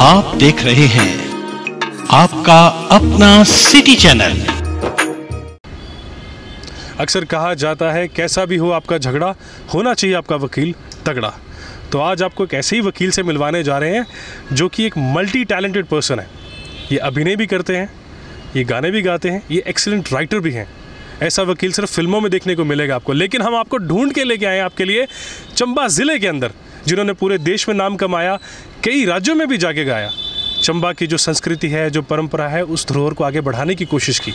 आप देख रहे हैं आपका अपना सिटी चैनल। अक्सर कहा जाता है कैसा भी हो आपका झगड़ा, होना चाहिए आपका वकील तगड़ा। तो आज आपको एक ऐसे ही वकील से मिलवाने जा रहे हैं जो कि एक मल्टी टैलेंटेड पर्सन है। ये अभिनय भी करते हैं, ये गाने भी गाते हैं, ये एक्सीलेंट राइटर भी हैं। ऐसा वकील सिर्फ फिल्मों में देखने को मिलेगा आपको, लेकिन हम आपको ढूंढ के लेके आए हैं आपके लिए चंबा ज़िले के अंदर, जिन्होंने पूरे देश में नाम कमाया, कई राज्यों में भी जाके गाया। चंबा की जो संस्कृति है, जो परंपरा है, उस धरोहर को आगे बढ़ाने की कोशिश की।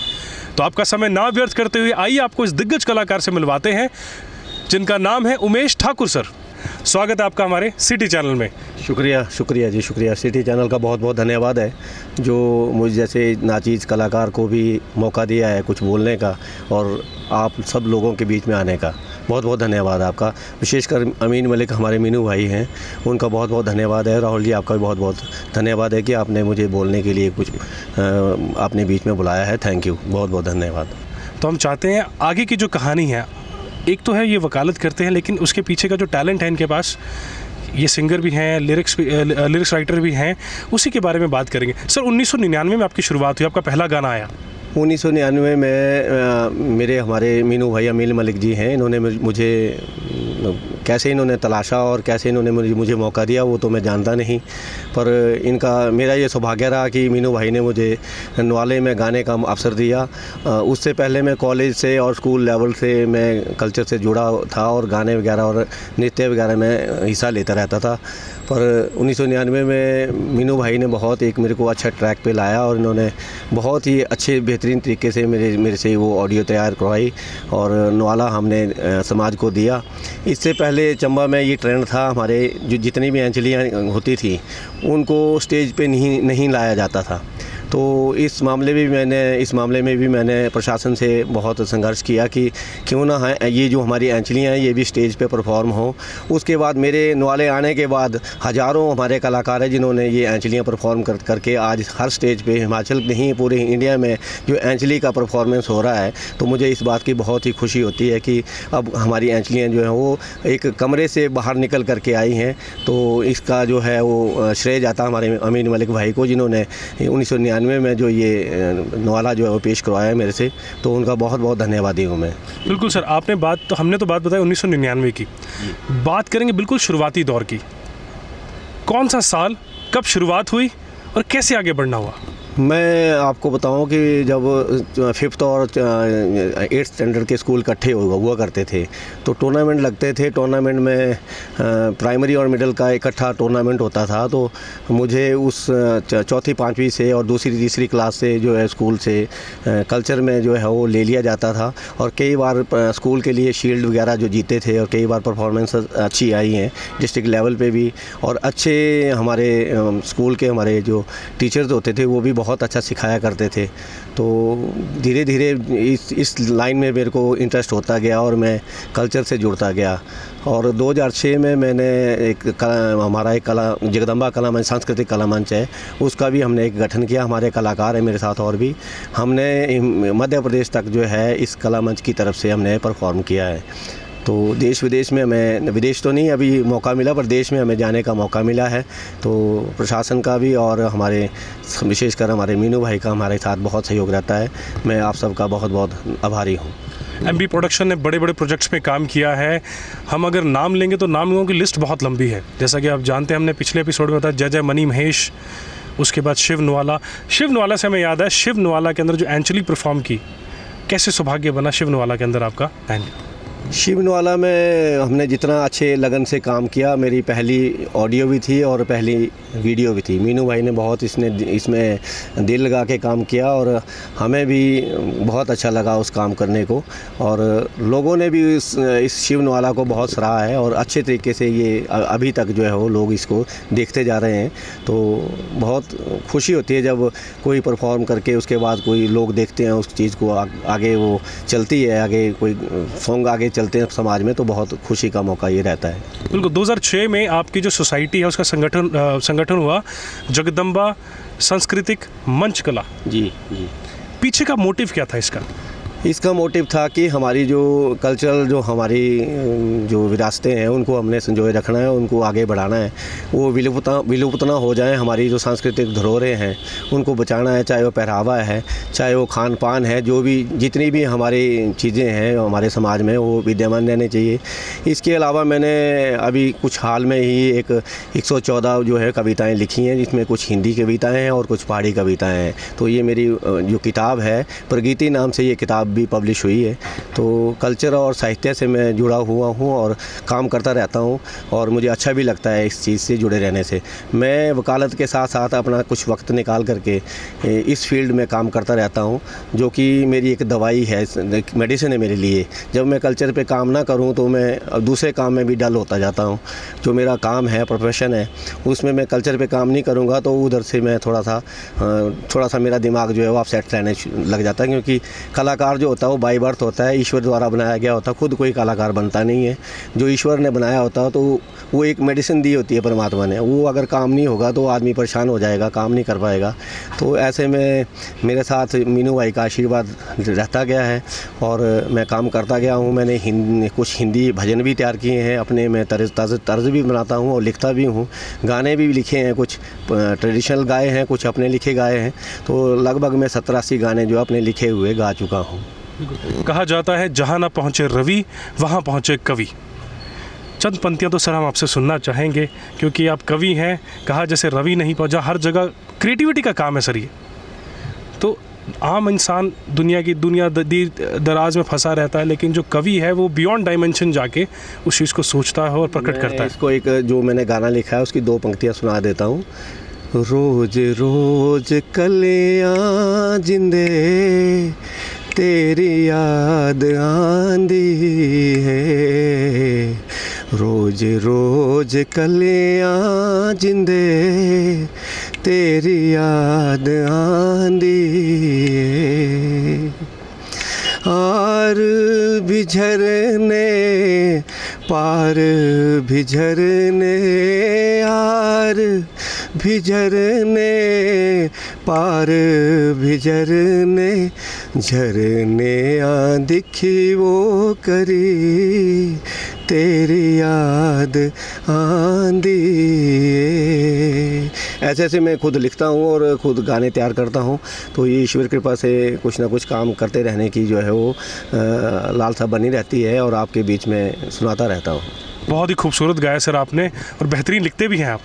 तो आपका समय ना व्यर्थ करते हुए आइए आपको इस दिग्गज कलाकार से मिलवाते हैं जिनका नाम है उमेश ठाकुर सर। स्वागत है आपका हमारे सिटी चैनल में। शुक्रिया जी, शुक्रिया। सिटी चैनल का बहुत बहुत धन्यवाद है जो मुझ जैसे नाचीज़ कलाकार को भी मौका दिया है कुछ बोलने का और आप सब लोगों के बीच में आने का। बहुत बहुत धन्यवाद आपका। विशेषकर अमीन मलिक हमारे मीनू भाई हैं, उनका बहुत बहुत धन्यवाद है। राहुल जी आपका भी बहुत बहुत धन्यवाद है कि आपने मुझे बोलने के लिए कुछ अपने बीच में बुलाया है। थैंक यू, बहुत बहुत धन्यवाद। तो हम चाहते हैं आगे की जो कहानी है, एक तो है ये वकालत करते हैं, लेकिन उसके पीछे का जो टैलेंट है इनके पास, ये सिंगर भी हैं, लिरिक्स राइटर भी हैं, उसी के बारे में बात करेंगे। सर 1999 में आपकी शुरुआत हुई, आपका पहला गाना आया 1999 में। हमारे मीनू भाई अमीन मलिक जी हैं, इन्होंने मुझे कैसे इन्होंने तलाशा और कैसे इन्होंने मुझे मौका दिया वो तो मैं जानता नहीं, पर मेरा ये सौभाग्य रहा कि मीनू भाई ने मुझे नवाले में गाने का अवसर दिया। उससे पहले मैं कॉलेज से और स्कूल लेवल से मैं कल्चर से जुड़ा था और गाने वगैरह और नृत्य वगैरह में हिस्सा लेता रहता था। पर 1999 में मीनू भाई ने बहुत एक मेरे को अच्छा ट्रैक पे लाया और इन्होंने बहुत ही अच्छे बेहतरीन तरीके से मेरे से वो ऑडियो तैयार करवाई और नवाला हमने समाज को दिया। इससे पहले चंबा में ये ट्रेंड था, हमारे जो जितनी भी अंजलियाँ होती थी उनको स्टेज पे नहीं लाया जाता था। तो इस मामले में भी मैंने प्रशासन से बहुत संघर्ष किया कि क्यों ना है ये जो हमारी एंचलियाँ हैं ये भी स्टेज पे परफॉर्म हो। उसके बाद मेरे नवाले आने के बाद हज़ारों हमारे कलाकार हैं जिन्होंने ये एंचलियाँ परफॉर्म करके आज हर स्टेज पे, हिमाचल नहीं पूरे इंडिया में जो एंचली का परफॉर्मेंस हो रहा है, तो मुझे इस बात की बहुत ही खुशी होती है कि अब हमारी एंचलियाँ जो हैं वो एक कमरे से बाहर निकल करके आई हैं। तो इसका जो है वो श्रेय जाता हमारे अमीन मलिक भाई को, जिन्होंने 1999 में जो ये नवाला जो है वो पेश करवाया है मेरे से, तो उनका बहुत बहुत धन्यवादी हूँ मैं। बिल्कुल सर, हमने तो बात बताई 1999 की, बात करेंगे बिल्कुल शुरुआती दौर की। कौन सा साल, कब शुरुआत हुई और कैसे आगे बढ़ना हुआ? मैं आपको बताऊं कि जब 5th और 8th स्टैंडर्ड के स्कूल इकट्ठे हुआ करते थे तो टूर्नामेंट लगते थे। टूर्नामेंट में प्राइमरी और मिडिल का इकट्ठा टूर्नामेंट होता था। तो मुझे उस चौथी 5वीं से और दूसरी तीसरी क्लास से जो है स्कूल से कल्चर में जो है वो ले लिया जाता था और कई बार स्कूल के लिए शील्ड वगैरह जो जीते थे और कई बार परफॉर्मेंस अच्छी आई हैं डिस्ट्रिक्ट लेवल पे भी। और अच्छे हमारे स्कूल के हमारे जो टीचर्स होते थे वो भी बहुत अच्छा सिखाया करते थे। तो धीरे धीरे इस लाइन में मेरे को इंटरेस्ट होता गया और मैं कल्चर से जुड़ता गया। और 2006 में मैंने हमारा एक जगदम्बा कला मंच, सांस्कृतिक कला मंच है, उसका भी हमने एक गठन किया। हमारे कलाकार हैं मेरे साथ और भी, हमने मध्य प्रदेश तक जो है इस कला मंच की तरफ से हमने परफॉर्म किया है। तो देश विदेश में हमें, विदेश तो नहीं अभी मौका मिला, पर देश में हमें जाने का मौका मिला है। तो प्रशासन का भी और हमारे विशेषकर हमारे मीनू भाई का हमारे साथ बहुत सहयोग रहता है। मैं आप सबका बहुत बहुत आभारी हूँ। MB प्रोडक्शन ने बड़े बड़े प्रोजेक्ट्स में काम किया है। हम अगर नाम लेंगे तो नामों की लिस्ट बहुत लंबी है। जैसा कि आप जानते हैं, हमने पिछले एपिसोड में बताया जय मनी महेश, उसके बाद शिव नवाला से हमें याद है शिव नवाला के अंदर जो एंचुअली परफॉर्म की, कैसे सौभाग्य बना शिव नवाला के अंदर आपका? शिव नवाला में हमने जितना अच्छे लगन से काम किया, मेरी पहली ऑडियो भी थी और पहली वीडियो भी थी। मीनू भाई ने बहुत इसमें दिल लगा के काम किया और हमें भी बहुत अच्छा लगा उस काम करने को। और लोगों ने भी इस शिव नवाला को बहुत सराहा है और अच्छे तरीके से ये अभी तक जो है वो लोग इसको देखते जा रहे हैं। तो बहुत खुशी होती है जब कोई परफॉर्म करके उसके बाद कोई लोग देखते हैं उस चीज़ को, आगे वो चलती है, आगे कोई सॉन्ग आगे चलते हैं समाज में, तो बहुत खुशी का मौका ये रहता है। बिल्कुल। 2006 में आपकी जो सोसाइटी है उसका संगठन हुआ जगदम्बा सांस्कृतिक मंच कला। जी। पीछे का मोटिव क्या था इसका? इसका मोटिव था कि हमारी जो कल्चरल जो हमारी जो विरासतें हैं उनको हमने संजोए रखना है, उनको आगे बढ़ाना है, वो विलुप्त ना हो जाएं। हमारी जो सांस्कृतिक धरोहरें हैं उनको बचाना है, चाहे वो पहनावा है, चाहे वो खान पान है, जो भी जितनी भी हमारी चीज़ें हैं हमारे समाज में वो विद्यमान रहने चाहिए। इसके अलावा मैंने अभी कुछ हाल में ही एक 114 जो है कविताएँ लिखी हैं, जिसमें कुछ हिंदी कविताएँ हैं और कुछ पहाड़ी कविताएँ हैं। तो ये मेरी जो किताब है प्रगति नाम से ये किताब भी पब्लिश हुई है। तो कल्चर और साहित्य से मैं जुड़ा हुआ हूँ और काम करता रहता हूँ और मुझे अच्छा भी लगता है इस चीज़ से जुड़े रहने से। मैं वकालत के साथ साथ अपना कुछ वक्त निकाल करके इस फील्ड में काम करता रहता हूँ, जो कि मेरी एक दवाई है, मेडिसिन है मेरे लिए। जब मैं कल्चर पे काम ना करूँ तो मैं दूसरे काम में भी डल होता जाता हूँ। जो मेरा काम है, प्रोफेशन है, उसमें मैं कल्चर पे काम नहीं करूँगा तो उधर से मैं थोड़ा सा मेरा दिमाग जो है वो अपसेट रहने लग जाता है, क्योंकि कलाकार जो होता है वो बाय बर्थ होता है, ईश्वर द्वारा बनाया गया होता है। खुद कोई कलाकार बनता नहीं है, जो ईश्वर ने बनाया होता है तो वो एक मेडिसिन दी होती है परमात्मा ने। वो अगर काम नहीं होगा तो आदमी परेशान हो जाएगा, काम नहीं कर पाएगा। तो ऐसे में मेरे साथ मीनू भाई का आशीर्वाद रहता गया है और मैं काम करता गया हूँ। मैंने कुछ हिंदी भजन भी तैयार किए हैं अपने, मैं तर्ज भी बनाता हूँ और लिखता भी हूँ। गाने भी लिखे हैं, कुछ ट्रेडिशनल गाए हैं, कुछ अपने लिखे गाए हैं। तो लगभग मैं 70-80 गाने जो अपने लिखे हुए गा चुका हूँ। कहा जाता है जहाँ ना पहुँचे रवि वहाँ पहुँचे कवि। चंद पंक्तियाँ तो सर हम आपसे सुनना चाहेंगे, क्योंकि आप कवि हैं। कहा जैसे रवि नहीं पहुँचा, हर जगह क्रिएटिविटी का काम है सर ये। तो आम इंसान दुनिया दराज में फंसा रहता है, लेकिन जो कवि है वो बियॉन्ड डायमेंशन जाके उस चीज़ को सोचता है और प्रकट करता है। इसको एक जो मैंने गाना लिखा है उसकी 2 पंक्तियाँ सुना देता हूँ। रोज रोज कलियां जिंदे तेरी याद आंदी है, रोज रोज कलियां जिंदे तेरी याद आंदी है। आर भी झरने पार भी झरने, आर भी झरने पार भी झरने, झरने आ दिखी वो करी तेरी याद आंदी। ऐसे मैं खुद लिखता हूँ और खुद गाने तैयार करता हूँ। तो ये ईश्वर कृपा से कुछ ना कुछ काम करते रहने की जो है वो लालसा बनी रहती है और आपके बीच में सुनाता रहता हूँ। बहुत ही खूबसूरत गाया सर आपने, और बेहतरीन लिखते भी हैं आप।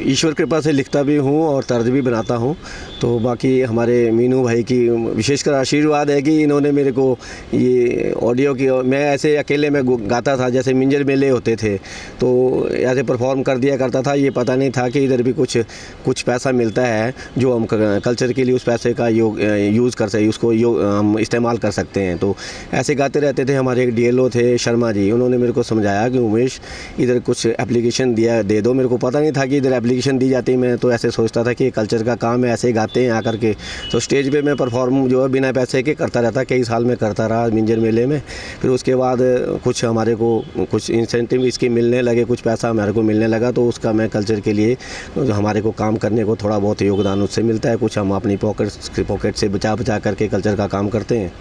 ईश्वर कृपा से लिखता भी हूँ और तर्ज भी बनाता हूँ। तो बाकी हमारे मीनू भाई की विशेषकर आशीर्वाद है कि इन्होंने मेरे को ये ऑडियो की, मैं ऐसे अकेले में गाता था, जैसे मिंजर मेले होते थे तो ऐसे परफॉर्म कर दिया करता था। ये पता नहीं था कि इधर भी कुछ पैसा मिलता है जो हम कल्चर के लिए उस पैसे का यूज़ कर सकते, उसको हम इस्तेमाल कर सकते हैं। तो ऐसे गाते रहते थे। हमारे एक DLO थे शर्मा जी, उन्होंने मेरे को समझाया कि उमेश इधर कुछ एप्लीकेशन दे दो। मेरे को पता नहीं था कि इधर एप्लीकेशन दी जाती है। मैं तो ऐसे सोचता था कि कल्चर का काम है, ऐसे गाते हैं आकर के। तो स्टेज पे मैं परफॉर्म जो है बिना पैसे के करता रहता, कई साल में करता रहा मिंजर मेले में। फिर उसके बाद कुछ हमारे को कुछ इंसेंटिव इसके मिलने लगे, कुछ पैसा हमारे को मिलने लगा। तो उसका मैं कल्चर के लिए जो हमारे को काम करने को थोड़ा बहुत योगदान उससे मिलता है। कुछ हम अपनी पॉकेट से बचा करके कल्चर का काम करते हैं।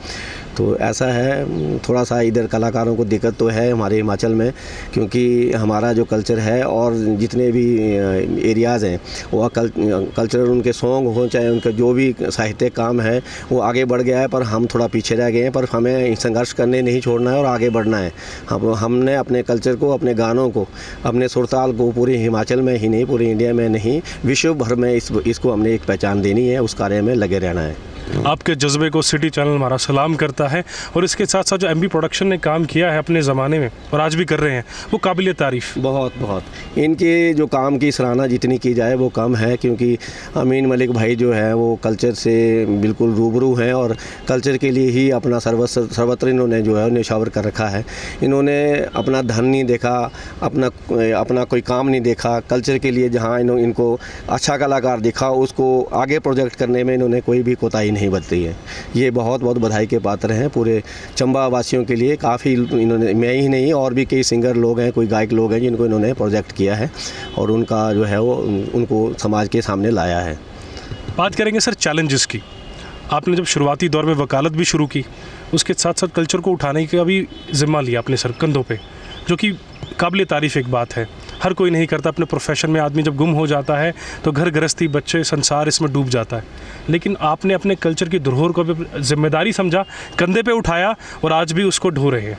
तो ऐसा है, थोड़ा सा इधर कलाकारों को दिक्कत तो है हमारे हिमाचल में, क्योंकि हमारा जो कल्चर है और जितने भी एरियाज़ हैं वो कल्चरल उनके सॉन्ग हो, चाहे उनका जो भी साहित्यिक काम है वो आगे बढ़ गया है, पर हम थोड़ा पीछे रह गए हैं। पर हमें संघर्ष करने नहीं छोड़ना है और आगे बढ़ना है। हमने अपने कल्चर को, अपने गानों को, अपने सुरताल को पूरे हिमाचल में ही नहीं, पूरे इंडिया में नहीं, विश्व भर में इसको हमने एक पहचान देनी है। उस कार्य में लगे रहना है। आपके जज्बे को सिटी चैनल हमारा सलाम करता है। और इसके साथ साथ जो MB प्रोडक्शन ने काम किया है अपने ज़माने में और आज भी कर रहे हैं, वो काबिल तारीफ़। बहुत इनके जो काम की सराहना जितनी की जाए वो कम है, क्योंकि अमीन मलिक भाई जो है वो कल्चर से बिल्कुल रूबरू हैं और कल्चर के लिए ही अपना सर्वत्र इन्होंने जो है न्यौछावर कर रखा है। इन्होंने अपना धन नहीं देखा, अपना कोई काम नहीं देखा। कल्चर के लिए जहाँ इनको अच्छा कलाकार दिखा, उसको आगे प्रोजेक्ट करने में इन्होंने कोई भी कोताही नहीं बरती है। ये बहुत बधाई के पात्र हैं पूरे चंबा वासियों के लिए। काफ़ी इन्होंने, मैं ही नहीं और भी कई सिंगर लोग हैं, कोई गायक लोग हैं जिनको इन्होंने प्रोजेक्ट किया है और उनका जो है वो उनको समाज के सामने लाया है। बात करेंगे सर चैलेंजेस की। आपने जब शुरुआती दौर में वकालत भी शुरू की उसके साथ साथ कल्चर को उठाने का भी ज़िम्मा लिया अपने सर कंधों पे, जो कि काबिल तारीफ़ एक बात है। हर कोई नहीं करता। अपने प्रोफेशन में आदमी जब गुम हो जाता है तो घर गृहस्थी, बच्चे, संसार इसमें डूब जाता है, लेकिन आपने अपने कल्चर की धरोहर को भी जिम्मेदारी समझा, कंधे पे उठाया और आज भी उसको ढो रहे हैं।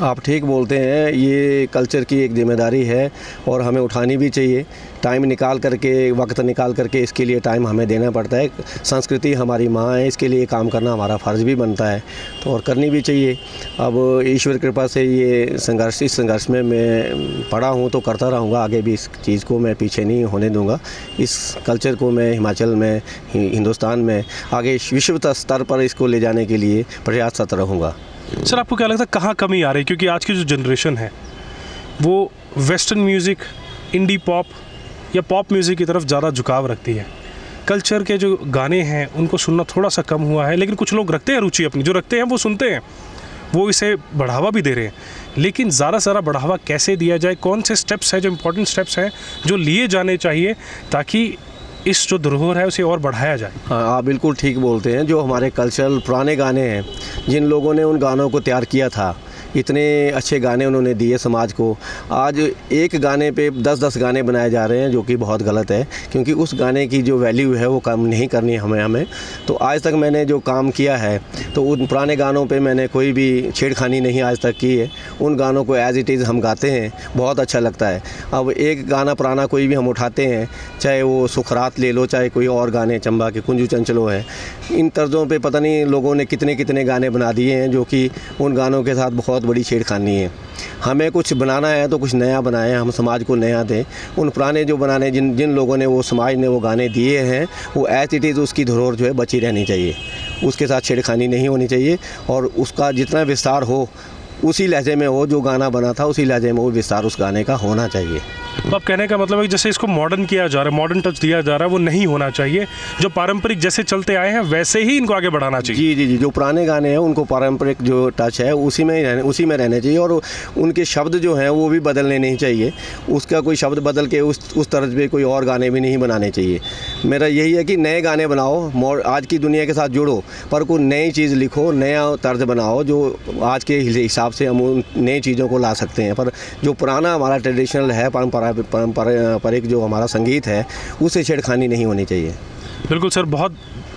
आप ठीक बोलते हैं, ये कल्चर की एक जिम्मेदारी है और हमें उठानी भी चाहिए। टाइम निकाल करके, वक्त निकाल करके इसके लिए टाइम हमें देना पड़ता है। संस्कृति हमारी माँ है, इसके लिए काम करना हमारा फ़र्ज़ भी बनता है, तो और करनी भी चाहिए। अब ईश्वर कृपा से ये इस संघर्ष में मैं पड़ा हूँ तो करता रहूँगा, आगे भी इस चीज़ को मैं पीछे नहीं होने दूँगा। इस कल्चर को मैं हिमाचल में, हिंदुस्तान में आगे विश्व स्तर पर इसको ले जाने के लिए प्रयासरत रहूँगा। सर, आपको क्या लगता है कहाँ कमी आ रही है? क्योंकि आज की जो जनरेशन है वो वेस्टर्न म्यूज़िक, इंडी पॉप या पॉप म्यूज़िक की तरफ ज़्यादा झुकाव रखती है। कल्चर के जो गाने हैं उनको सुनना थोड़ा सा कम हुआ है, लेकिन कुछ लोग रखते हैं रुचि अपनी, जो रखते हैं वो सुनते हैं, वो इसे बढ़ावा भी दे रहे हैं। लेकिन ज़्यादा से ज़्यादा बढ़ावा कैसे दिया जाए? कौन से स्टेप्स हैं जो इम्पोर्टेंट स्टेप्स हैं जो लिए जाने चाहिए ताकि इस जो धरोहर है उसे और बढ़ाया जाए? हाँ, आप बिल्कुल ठीक बोलते हैं। जो हमारे कल्चरल पुराने गाने हैं, जिन लोगों ने उन गानों को तैयार किया था, इतने अच्छे गाने उन्होंने दिए समाज को, आज एक गाने पे 10-10 गाने बनाए जा रहे हैं, जो कि बहुत गलत है, क्योंकि उस गाने की जो वैल्यू है वो कम नहीं करनी हमें। तो आज तक मैंने जो काम किया है तो उन पुराने गानों पे मैंने कोई भी छेड़खानी नहीं आज तक की है। उन गानों को एज़ इट इज़ हम गाते हैं, बहुत अच्छा लगता है। अब एक गाना पुराना कोई भी हम उठाते हैं, चाहे वो सुखरात ले लो, चाहे कोई और गाने, चंबा के कुंजू चंचलो है, इन तर्ज़ों पे पता नहीं लोगों ने कितने कितने गाने बना दिए हैं, जो कि उन गानों के साथ बहुत बड़ी छेड़खानी है। हमें कुछ बनाना है तो कुछ नया बनाएं, हम समाज को नया दें। उन पुराने जो बनाने जिन लोगों ने, वो समाज ने वो गाने दिए हैं, वो एज इट इज़ उसकी धरोहर जो है बची रहनी चाहिए, उसके साथ छेड़खानी नहीं होनी चाहिए, और उसका जितना विस्तार हो उसी लहजे में हो, जो गाना बना था उसी लहजे में वो विस्तार उस गाने का होना चाहिए। तो आप कहने का मतलब है कि जैसे इसको मॉडर्न किया जा रहा है, मॉडर्न टच दिया जा रहा है, वो नहीं होना चाहिए। जो पारंपरिक जैसे चलते आए हैं वैसे ही इनको आगे बढ़ाना चाहिए। जी, जो पुराने गाने हैं उनको पारंपरिक जो टच है उसी में रहने चाहिए, और उनके शब्द जो हैं वो भी बदलने नहीं चाहिए। उसका कोई शब्द बदल के उस तर्ज पे कोई और गाने भी नहीं बनाने चाहिए। मेरा यही है कि नए गाने बनाओ, आज की दुनिया के साथ जुड़ो, पर कोई नई चीज़ लिखो, नया तर्ज बनाओ, जो आज के हिसाब से हम उन नई चीज़ों को ला सकते हैं। पर जो पुराना हमारा ट्रेडिशनल है, पारंपरिक जो हमारा संगीत है, उससे छेड़खानी नहीं होनी चाहिए। बिल्कुल सर, बहुत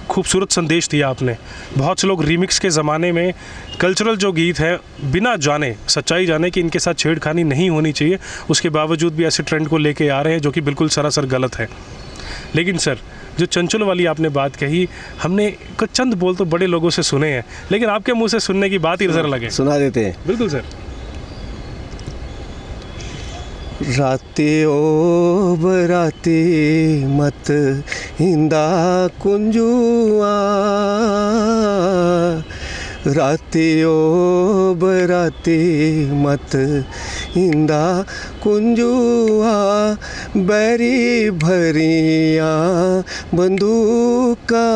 खूबसूरत संदेश दिया आपने। बहुत से लोग रीमिक्स के ज़माने में कल्चरल जो गीत है, बिना जाने, सच्चाई जाने कि इनके साथ छेड़खानी नहीं होनी चाहिए, उसके बावजूद भी ऐसे ट्रेंड को लेके आ रहे हैं जो कि बिल्कुल सरासर गलत है। लेकिन सर, जो चंचल वाली आपने बात कही, हमने कुछ चंद बोल तो बड़े लोगों से सुने हैं, लेकिन आपके मुंह से सुनने की बात ही नजर लगे। सुना देते हैं। बिल्कुल सर। राते ओ बराती मत हिंदा कुंजुआ, राते ओ बराती मत हिंदा कुंजुआ, बैरी भरिया बंदूका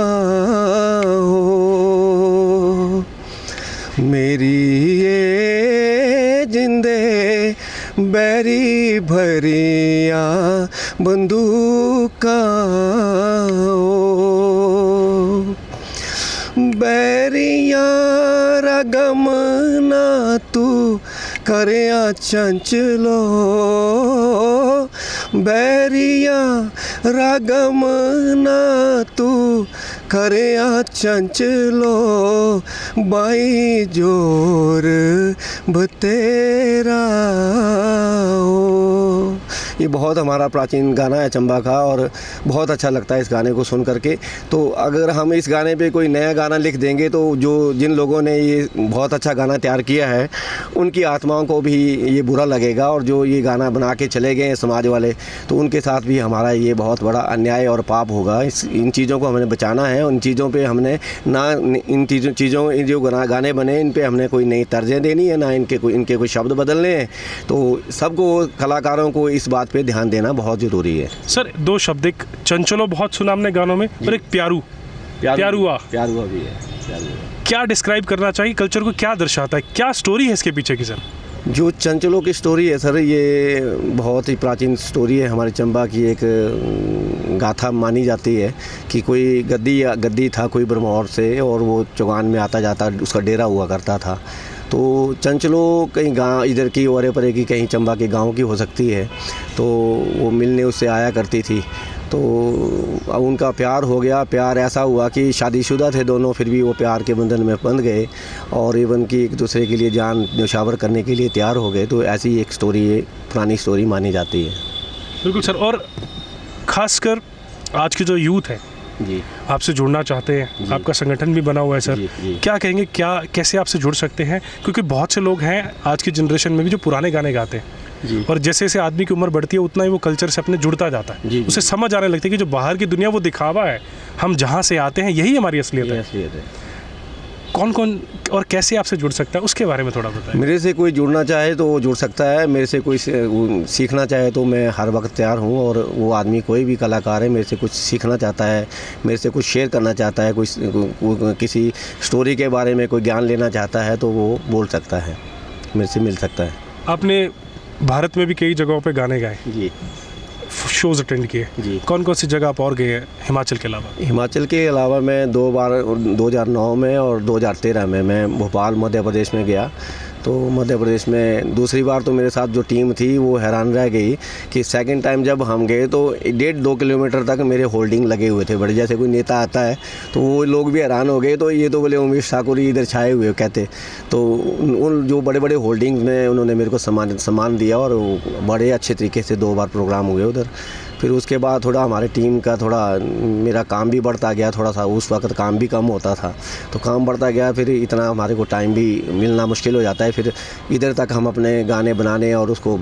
हो, मेरी ये जिंदे बैरी भरिया बंदूका हो, बैरिया रगम ना तू करया चंचलो, बैरिया रगम ना तू करया चंचलो, बाई जोर बतेरा हो। ये बहुत हमारा प्राचीन गाना है चंबा का, और बहुत अच्छा लगता है इस गाने को सुन करके। तो अगर हम इस गाने पे कोई नया गाना लिख देंगे तो जिन लोगों ने ये बहुत अच्छा गाना तैयार किया है उनकी आत्माओं को भी ये बुरा लगेगा, और जो ये गाना बना के चले गए हैं समाज वाले, तो उनके साथ भी हमारा ये बहुत बड़ा अन्याय और पाप होगा। इन चीज़ों को हमें बचाना है। उन चीज़ों पे हमने ना, इन चीज़ों जो गाने बने इन पे हमने कोई नई तर्जें देनी है, ना इनके कोई शब्द बदलने हैं। तो सबको, कलाकारों को इस बात पे ध्यान देना बहुत ज़रूरी है। सर, दो शब्द, एक चंचलो बहुत सुना हमने गानों में, और एक प्यारुआ भी है। क्या डिस्क्राइब करना चाहिए? कल्चर को क्या दर्शाता है? क्या स्टोरी है इसके पीछे की सर? जो चंचलों की स्टोरी है सर, ये बहुत ही प्राचीन स्टोरी है। हमारे चंबा की एक गाथा मानी जाती है कि कोई गद्दी था कोई ब्रह्मौर से, और वो चौगान में आता जाता उसका डेरा हुआ करता था। तो चंचलों कहीं गाँव इधर की ओरे परे की, कहीं चंबा के गांव की हो सकती है, तो वो मिलने उससे आया करती थी। तो अब उनका प्यार हो गया। प्यार ऐसा हुआ कि शादीशुदा थे दोनों, फिर भी वो प्यार के बंधन में बंध गए और इवन की एक दूसरे के लिए जान न्यौछावर करने के लिए तैयार हो गए। तो ऐसी एक स्टोरी, पुरानी स्टोरी मानी जाती है। बिल्कुल सर। और ख़ासकर आज के जो यूथ है जी, आपसे जुड़ना चाहते हैं, आपका संगठन भी बना हुआ है सर, जी। क्या कहेंगे, कैसे आपसे जुड़ सकते हैं? क्योंकि बहुत से लोग हैं आज की जनरेशन में भी जो पुराने गाने गाते हैं जी, और जैसे जैसे आदमी की उम्र बढ़ती है उतना ही वो कल्चर से अपने जुड़ता जाता है। जी। उसे समझ आने लगती है कि जो बाहर की दुनिया वो दिखावा है, हम जहाँ से आते हैं यही हमारी असलियत है। असलियत है। कौन कौन और कैसे आपसे जुड़ सकता है, उसके बारे में थोड़ा बताएं। मेरे से कोई जुड़ना चाहे तो वो जुड़ सकता है, मेरे से कोई सीखना चाहे तो मैं हर वक्त तैयार हूँ। और वो आदमी कोई भी कलाकार है, मेरे से कुछ सीखना चाहता है, मेरे से कुछ शेयर करना चाहता है, किसी स्टोरी के बारे में कोई ज्ञान लेना चाहता है, तो वो बोल सकता है, मेरे से मिल सकता है। आपने भारत में भी कई जगहों पे गाने गाए, जी शोज़ अटेंड किए जी। कौन कौन सी जगह आप और गए हैं हिमाचल के अलावा? हिमाचल के अलावा मैं 2 बार 2009 में और 2013 में मैं भोपाल मध्य प्रदेश में गया। तो मध्य प्रदेश में दूसरी बार तो मेरे साथ जो टीम थी वो हैरान रह गई कि सेकंड टाइम जब हम गए तो 1.5-2 किलोमीटर तक मेरे होल्डिंग लगे हुए थे। बड़े जैसे कोई नेता आता है तो वो लोग भी हैरान हो गए, तो ये तो बोले उमेश ठाकुर इधर छाए हुए कहते। तो उन जो बड़े बड़े होल्डिंग में उन्होंने मेरे को सम्मान दिया और बड़े अच्छे तरीके से 2 बार प्रोग्राम हुए उधर। फिर उसके बाद थोड़ा हमारे टीम का थोड़ा मेरा काम भी बढ़ता गया, थोड़ा सा उस वक्त काम भी कम होता था, तो काम बढ़ता गया, फिर इतना हमारे को टाइम भी मिलना मुश्किल हो जाता है। फिर इधर तक हम अपने गाने बनाने और उसको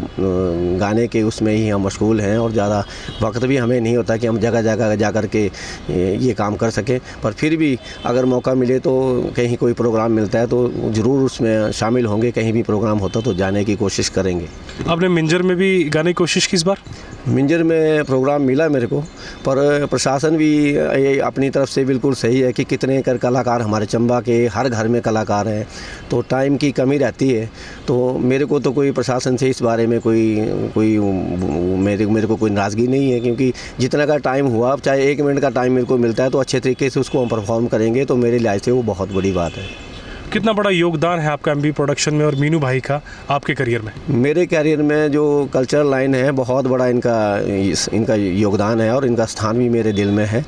गाने के उसमें ही हम मशगूल हैं और ज़्यादा वक्त भी हमें नहीं होता कि हम जगह जगह जा कर के ये काम कर सकें। पर फिर भी अगर मौका मिले तो कहीं कोई प्रोग्राम मिलता है तो ज़रूर उसमें शामिल होंगे। कहीं भी प्रोग्राम होता तो जाने की कोशिश करेंगे। आपने मिंजर में भी गाने की कोशिश की इस बार? मिंजर में प्रोग्राम मिला मेरे को, पर प्रशासन भी ये अपनी तरफ से बिल्कुल सही है कि कितने कलाकार हमारे चंबा के हर घर में कलाकार हैं, तो टाइम की कमी रहती है। तो मेरे को तो कोई प्रशासन से इस बारे में कोई मेरे को कोई नाराज़गी नहीं है, क्योंकि जितना का टाइम हुआ, अब चाहे 1 मिनट का टाइम मेरे को मिलता है तो अच्छे तरीके से उसको हम परफॉर्म करेंगे, तो मेरे लिहाज से वो बहुत बड़ी बात है। कितना बड़ा योगदान है आपका एमबी प्रोडक्शन में और मीनू भाई का आपके करियर में? मेरे कैरियर में जो कल्चरल लाइन है बहुत बड़ा इनका योगदान है और इनका स्थान भी मेरे दिल में है।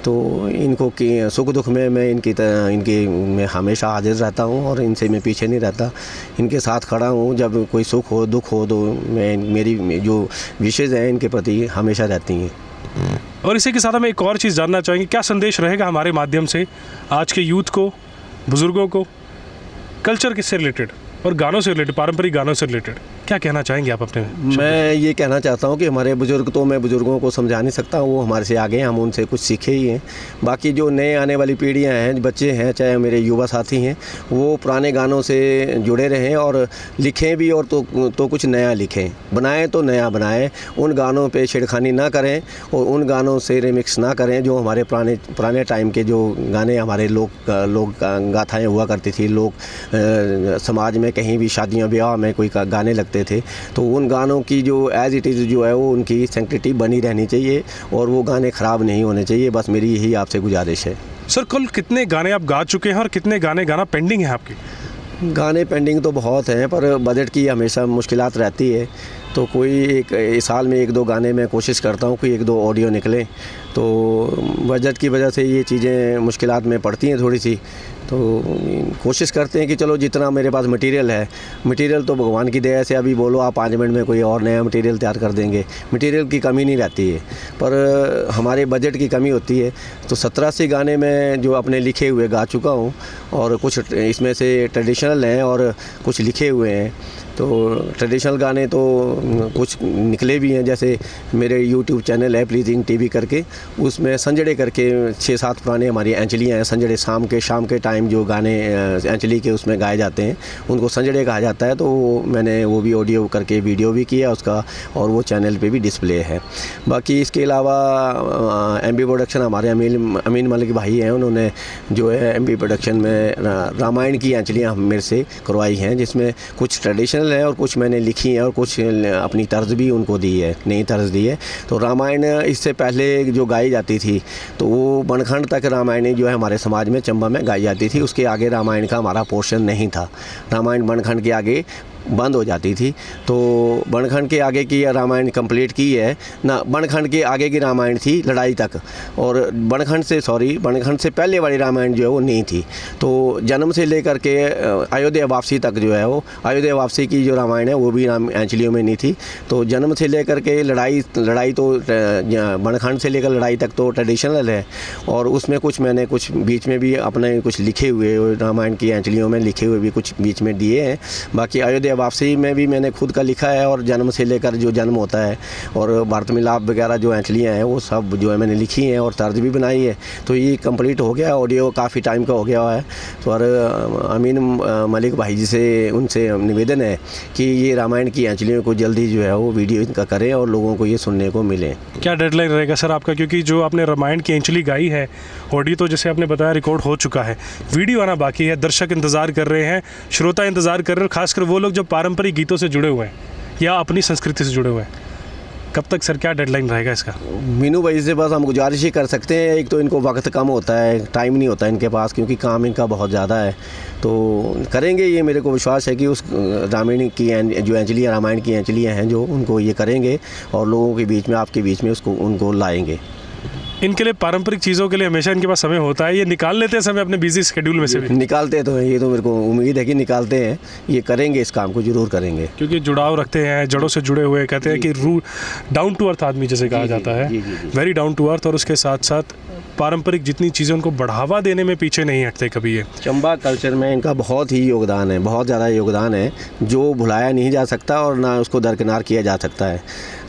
तो इनको सुख दुख में मैं इनकी मैं हमेशा हाजिर रहता हूँ और इनसे मैं पीछे नहीं रहता, इनके साथ खड़ा हूँ। जब कोई सुख हो दुख हो तो मेरी जो विशेज़ हैं इनके प्रति हमेशा रहती हैं। और इसी के साथ हम एक और चीज़ जानना चाहेंगे, क्या संदेश रहेगा हमारे माध्यम से आज के यूथ को, बुज़ुर्गों को, कल्चर किससे रिलेटेड और गानों से रिलेटेड, पारंपरिक गानों से रिलेटेड क्या कहना चाहेंगे आप अपने? मैं ये कहना चाहता हूँ कि हमारे बुज़ुर्ग, तो मैं बुज़ुर्गों को समझा नहीं सकता, वो हमारे से आगे हैं, हम उनसे कुछ सीखे ही हैं। बाकी जो नए आने वाली पीढ़ियाँ हैं, बच्चे हैं, चाहे मेरे युवा साथी हैं, वो पुराने गानों से जुड़े रहें और लिखें भी, और तो कुछ नया लिखें, बनाएं तो नया बनाएं। उन गानों पे छेड़खानी ना करें और उन गानों से रिमिक्स ना करें जो हमारे पुराने टाइम के जो गाने हमारे लोग गाथाएँ हुआ करती थी। लोग समाज में कहीं भी शादियाँ ब्याह में कोई गाने लगते थे, तो उन गानों की जो एज इट इज़ जो है वो उनकी सैंक्टिटी बनी रहनी चाहिए और वो गाने ख़राब नहीं होने चाहिए। बस मेरी यही आपसे गुजारिश है। सर, कुल कितने गाने आप गा चुके हैं और कितने गाने गाना पेंडिंग है आपके? गाने पेंडिंग तो बहुत हैं, पर बजट की हमेशा मुश्किलात रहती है। तो कोई एक साल में 1-2 गाने मैं कोशिश करता हूँ कि 1-2 ऑडियो निकले, तो बजट की वजह से ये चीज़ें मुश्किलात में पड़ती हैं थोड़ी सी। तो कोशिश करते हैं कि चलो जितना मेरे पास मटेरियल तो भगवान की दया से अभी बोलो आप 5 मिनट में कोई और नया मटेरियल तैयार कर देंगे, मटेरियल की कमी नहीं रहती है, पर हमारे बजट की कमी होती है। तो 17-80 गाने मैं जो अपने लिखे हुए गा चुका हूँ और कुछ इसमें से ट्रेडिशनल हैं और कुछ लिखे हुए हैं। तो ट्रेडिशनल गाने तो कुछ निकले भी हैं, जैसे मेरे यूट्यूब चैनल है प्लीजिंग टीवी करके, उसमें संजड़े करके 6-7 पुराने हमारी एंचलियाँ हैं। संजड़े शाम के टाइम जो गाने एंचली के उसमें गाए जाते हैं उनको संजड़े कहा जाता है। तो मैंने वो भी ऑडियो करके वीडियो भी किया उसका, और वो चैनल पे भी डिस्प्ले है। बाकी इसके अलावा एमबी प्रोडक्शन हमारे अमीन मलिक भाई हैं, उन्होंने जो है एमबी प्रोडक्शन में रामायण की एंचलियाँ मेरे से करवाई हैं, जिसमें कुछ ट्रेडिशनल ट्रेडिशनल है और कुछ मैंने लिखी है और कुछ अपनी तर्ज भी उनको दी है, नई तर्ज दी है। तो रामायण इससे पहले जो गाई जाती थी तो वो बनखंड तक रामायण जो है हमारे समाज में चंबा में गाई जाती थी, उसके आगे रामायण का हमारा पोर्शन नहीं था। रामायण बनखंड के आगे बंद हो जाती थी। तो बनखंड के आगे की रामायण कंप्लीट की है ना, बनखंड के आगे की रामायण थी लड़ाई तक, और बनखंड से पहले वाली रामायण जो है वो नहीं थी। तो जन्म से लेकर के अयोध्या वापसी तक जो है वो अयोध्या वापसी की जो रामायण है वो भी एंचलियों में नहीं थी। तो जन्म से लेकर के लड़ाई तो बनखंड से लेकर लड़ाई तक तो ट्रेडिशनल है, और उसमें कुछ मैंने कुछ बीच में भी अपने कुछ लिखे हुए रामायण की एंचलियों में लिखे हुए भी कुछ बीच में दिए हैं। बाकी अयोध्या वापसी में भी मैंने खुद का लिखा है, और जन्म से लेकर जो जन्म होता है और भारत मिलाप वगैरह जो एंचलियाँ हैं वो सब जो है मैंने लिखी हैं और तर्ज भी बनाई है। तो ये कंप्लीट हो गया, ऑडियो काफ़ी टाइम का हो गया है। तो और अमीन मलिक भाई जी से उनसे निवेदन है कि ये रामायण की एंचलियों को जल्दी जो है वो वीडियो इनका करें और लोगों को ये सुनने को मिले। क्या डेडलाइन रहेगा सर आपका, क्योंकि जो आपने रामायण की एंचली गाई है ऑडियो तो जैसे आपने बताया रिकॉर्ड हो चुका है, वीडियो आना बाकी है, दर्शक इंतज़ार कर रहे हैं, श्रोता इंतज़ार कर रहे हैं, खासकर वो लोग जो पारंपरिक गीतों से जुड़े हुए हैं या अपनी संस्कृति से जुड़े हुए हैं। कब तक सर, क्या डेडलाइन रहेगा इसका? मीनू भाई से बस हम गुजारिश ही कर सकते हैं, एक तो इनको वक्त कम होता है, टाइम नहीं होता इनके पास क्योंकि काम इनका बहुत ज़्यादा है। तो करेंगे ये, मेरे को विश्वास है कि उस रामायण की जो एंचलियाँ रामायण की एंचलियाँ हैं जो उनको ये करेंगे और लोगों के बीच में आपके बीच में उनको लाएंगे। इनके लिए पारंपरिक चीज़ों के लिए हमेशा इनके पास समय होता है, ये निकाल लेते हैं समय अपने बिजी शेड्यूल में से भी? निकालते तो हैं, ये तो मेरे को उम्मीद है कि निकालते हैं, ये करेंगे, इस काम को ज़रूर करेंगे क्योंकि जुड़ाव रखते हैं, जड़ों से जुड़े हुए, कहते हैं कि डाउन टू अर्थ आदमी जैसे कहा जाता है, वेरी डाउन टू अर्थ, और उसके साथ साथ पारंपरिक जितनी चीज़ें उनको बढ़ावा देने में पीछे नहीं हटते कभी। ये चंबा कल्चर में इनका बहुत ही योगदान है, बहुत ज़्यादा योगदान है जो भुलाया नहीं जा सकता और ना उसको दरकिनार किया जा सकता है।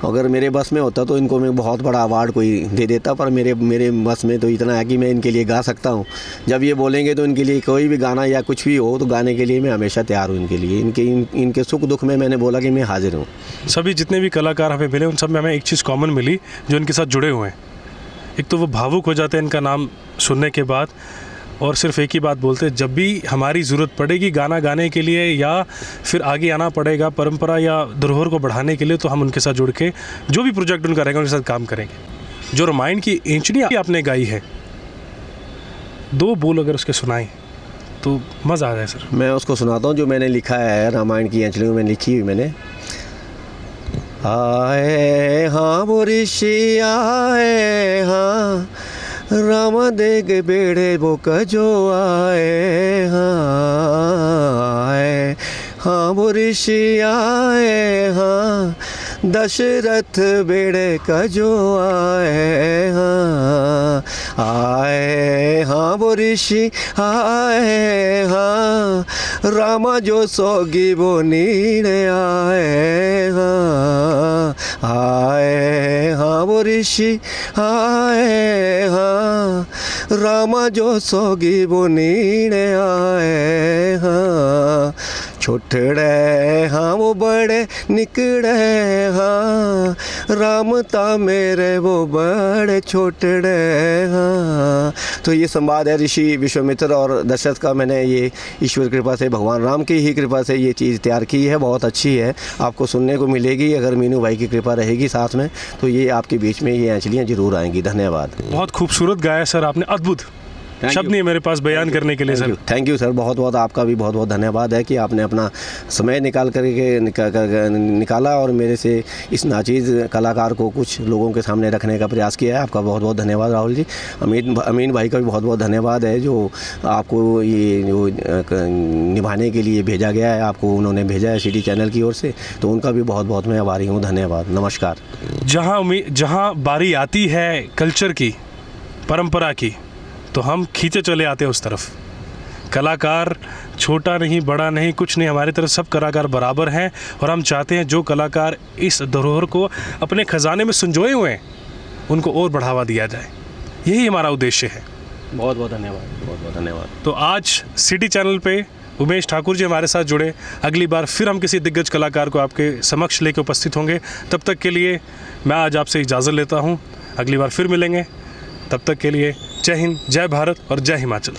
अगर मेरे बस में होता तो इनको मैं बहुत बड़ा अवार्ड कोई दे देता, पर मेरे बस में तो इतना है कि मैं इनके लिए गा सकता हूँ। जब ये बोलेंगे तो इनके लिए कोई भी गाना या कुछ भी हो तो गाने के लिए मैं हमेशा तैयार हूँ इनके लिए। इनके सुख दुख में मैंने बोला कि मैं हाजिर हूँ। सभी जितने भी कलाकार हमें मिले उन सब में हमें एक चीज़ कॉमन मिली जो इनके साथ जुड़े हुए हैं। एक तो वो भावुक हो जाते हैं इनका नाम सुनने के बाद, और सिर्फ एक ही बात बोलते हैं, जब भी हमारी ज़रूरत पड़ेगी गाना गाने के लिए या फिर आगे आना पड़ेगा परंपरा या धरोहर को बढ़ाने के लिए, तो हम उनके साथ जुड़ के जो भी प्रोजेक्ट उनका रहेगा उनके साथ काम करेंगे। जो रामायण की एंचली आपने गाई है, 2 बोल अगर उसके सुनाई तो मज़ा आ जाए सर। मैं उसको सुनाता हूँ जो मैंने लिखा है रामायण की एंचली में लिखी हुई मैंने। आए हाँ वो ऋषि आए हाँ, राम देग बेड़े वो कजो आए हाँ वो ऋषि आए हाँ, दशरथ बेड़े कजो आए हाँ वो ऋषि आए हाँ, रामा जो सोगी वो नीड़े आए हाँ वो ऋषि आए हाँ, रामा जो सोगी वो नीड़े आए हाँ, छोटड़े हाँ वो बड़े निकड़े हाँ, राम ता मेरे वो बड़े छोटड़े हाँ। तो ये संवाद है ऋषि विश्वामित्र और दशरथ का। मैंने ये ईश्वर कृपा से, भगवान राम की ही कृपा से ये चीज़ तैयार की है, बहुत अच्छी है, आपको सुनने को मिलेगी। अगर मीनू भाई की कृपा रहेगी साथ में तो ये आपके बीच में ये एंचलियाँ ज़रूर आएंगी। धन्यवाद। बहुत खूबसूरत गाया सर आपने, अद्भुत शब्द नहीं है मेरे पास बयान करने के लिए सर। थैंक यू सर, बहुत बहुत आपका भी बहुत बहुत धन्यवाद है कि आपने अपना समय निकाला और मेरे से इस नाचीज़ कलाकार को कुछ लोगों के सामने रखने का प्रयास किया है। आपका बहुत बहुत धन्यवाद राहुल जी। अमीन भाई का भी बहुत बहुत धन्यवाद है जो आपको ये जो निभाने के लिए भेजा गया है, आपको उन्होंने भेजा है सिटी चैनल की ओर से, तो उनका भी बहुत बहुत मैं आभारी हूँ। धन्यवाद, नमस्कार। जहाँ बारी आती है कल्चर की, परंपरा की, तो हम खींचे चले आते हैं उस तरफ। कलाकार छोटा नहीं, बड़ा नहीं, कुछ नहीं, हमारी तरफ सब कलाकार बराबर हैं और हम चाहते हैं जो कलाकार इस धरोहर को अपने खजाने में संजोए हुए हैं उनको और बढ़ावा दिया जाए। यही हमारा उद्देश्य है। बहुत बहुत धन्यवाद, बहुत बहुत धन्यवाद। तो आज सिटी चैनल पे उमेश ठाकुर जी हमारे साथ जुड़े। अगली बार फिर हम किसी दिग्गज कलाकार को आपके समक्ष लेके उपस्थित होंगे। तब तक के लिए मैं आज आपसे इजाज़त लेता हूँ, अगली बार फिर मिलेंगे। तब तक के लिए जय हिंद, जय भारत और जय हिमाचल।